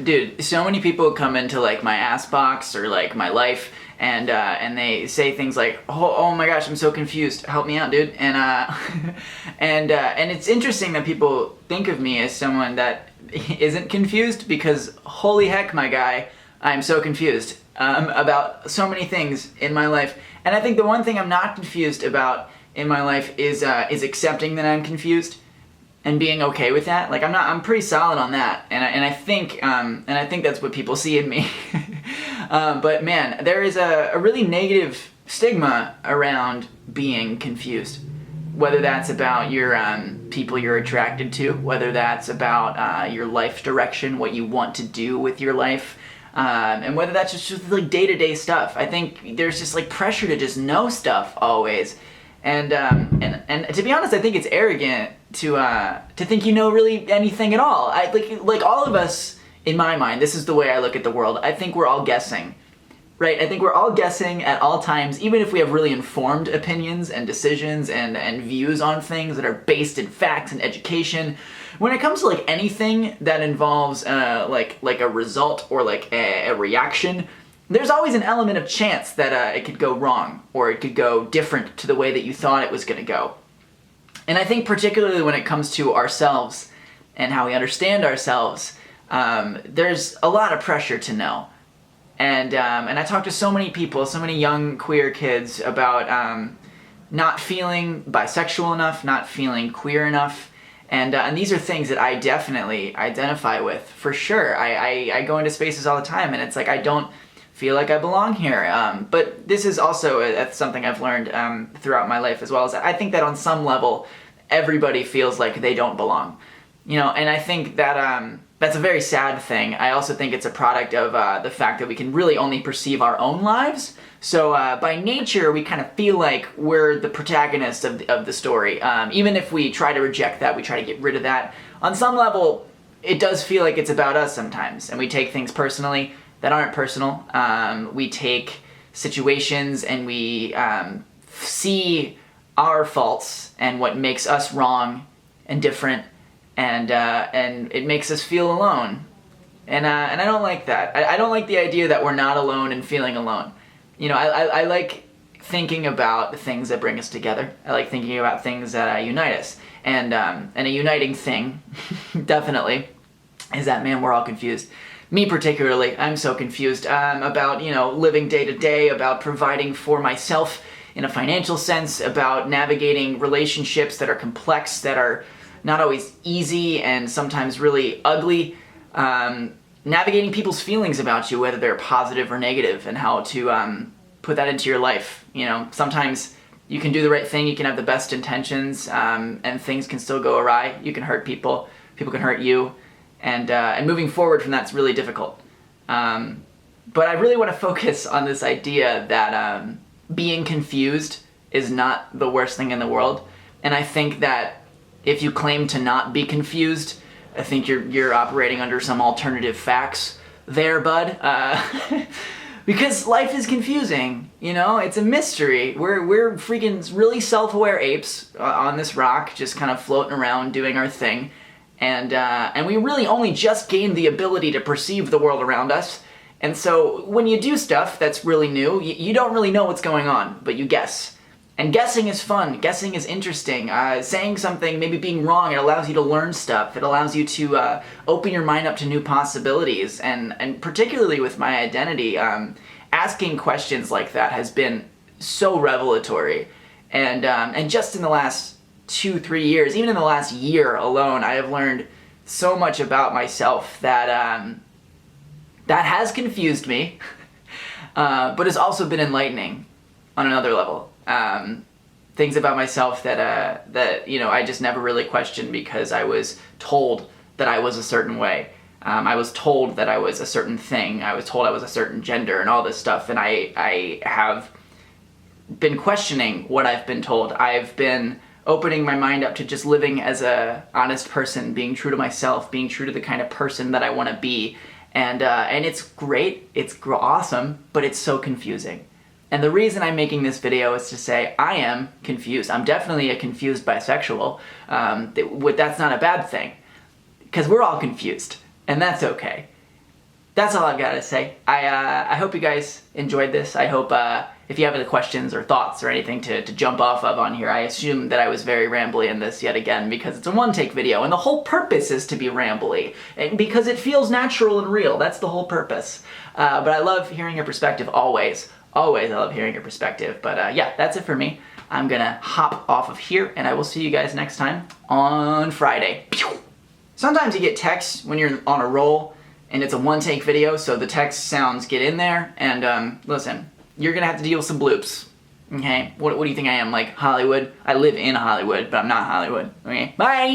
Dude, so many people come into like my ass box or like my life and they say things like, oh my gosh, I'm so confused, help me out, dude. And and it's interesting that people think of me as someone that isn't confused, because holy heck, my guy, I'm so confused about so many things in my life. And I think the one thing I'm not confused about in my life is accepting that I'm confused and being okay with that. Like I'm pretty solid on that, and I think that's what people see in me. But man, there is a really negative stigma around being confused. Whether that's about your people you're attracted to, whether that's about your life direction, what you want to do with your life, and whether that's just like day-to-day stuff. I think there's just like pressure to just know stuff always. And to be honest, I think it's arrogant to think you know really anything at all. Like all of us, in my mind, this is the way I look at the world. I think we're all guessing, right? I think we're all guessing at all times, even if we have really informed opinions and decisions and views on things that are based in facts and education. When it comes to like anything that involves like a result or like a reaction, there's always an element of chance that it could go wrong, or it could go different to the way that you thought it was going to go. And I think particularly when it comes to ourselves and how we understand ourselves, there's a lot of pressure to know. And I talk to so many people, so many young queer kids about not feeling bisexual enough, not feeling queer enough. And these are things that I definitely identify with, for sure. I go into spaces all the time, and it's like I don't feel like I belong here. But this is also something I've learned throughout my life as well. Is I think that on some level, everybody feels like they don't belong. You know, and I think that that's a very sad thing. I also think it's a product of the fact that we can really only perceive our own lives. So by nature, we kind of feel like we're the protagonist of the story. Even if we try to reject that, we try to get rid of that. On some level, it does feel like it's about us sometimes, and we take things personally that aren't personal. We take situations and we see our faults and what makes us wrong and different, and it makes us feel alone. And I don't like that. I don't like the idea that we're not alone and feeling alone. You know, I like thinking about the things that bring us together. I like thinking about things that unite us. And a uniting thing, definitely, is that, man, we're all confused. Me particularly, I'm so confused about, you know, living day to day, about providing for myself in a financial sense, about navigating relationships that are complex, that are not always easy and sometimes really ugly, navigating people's feelings about you, whether they're positive or negative, and how to put that into your life. You know, sometimes you can do the right thing, you can have the best intentions, and things can still go awry. You can hurt people, people can hurt you. And moving forward from that's really difficult. But I really want to focus on this idea that being confused is not the worst thing in the world. And I think that if you claim to not be confused, I think you're operating under some alternative facts there, bud. Because life is confusing, you know? It's a mystery. We're freaking really self-aware apes on this rock, just kind of floating around doing our thing. And we really only just gained the ability to perceive the world around us. And so when you do stuff that's really new, you don't really know what's going on, but you guess. And guessing is fun. Guessing is interesting. Saying something, maybe being wrong, it allows you to learn stuff. It allows you to open your mind up to new possibilities. And particularly with my identity, asking questions like that has been so revelatory. And just in the last 2-3 years, even in the last year alone, I have learned so much about myself that that has confused me, but has also been enlightening on another level. Things about myself that you know, I just never really questioned because I was told that I was a certain way. I was told that I was a certain thing. I was told I was a certain gender and all this stuff, and I have been questioning what I've been told. I've been opening my mind up to just living as a honest person, being true to myself, being true to the kind of person that I want to be. And it's great, it's awesome, but it's so confusing. And the reason I'm making this video is to say I am confused. I'm definitely a confused bisexual. That's not a bad thing, because we're all confused, and that's okay. that's all I've got to say. I hope you guys enjoyed this. I hope if you have any questions or thoughts or anything to jump off of on here, I assume that I was very rambly in this yet again because it's a one-take video and the whole purpose is to be rambly and because it feels natural and real. That's the whole purpose. But I love hearing your perspective always. Always I love hearing your perspective. But yeah, that's it for me. I'm gonna hop off of here and I will see you guys next time on Friday. Sometimes you get texts when you're on a roll and it's a one-take video, so the text sounds get in there, and listen, you're gonna have to deal with some bloops, okay? What do you think I am, like Hollywood? I live in Hollywood, but I'm not Hollywood, okay? Bye!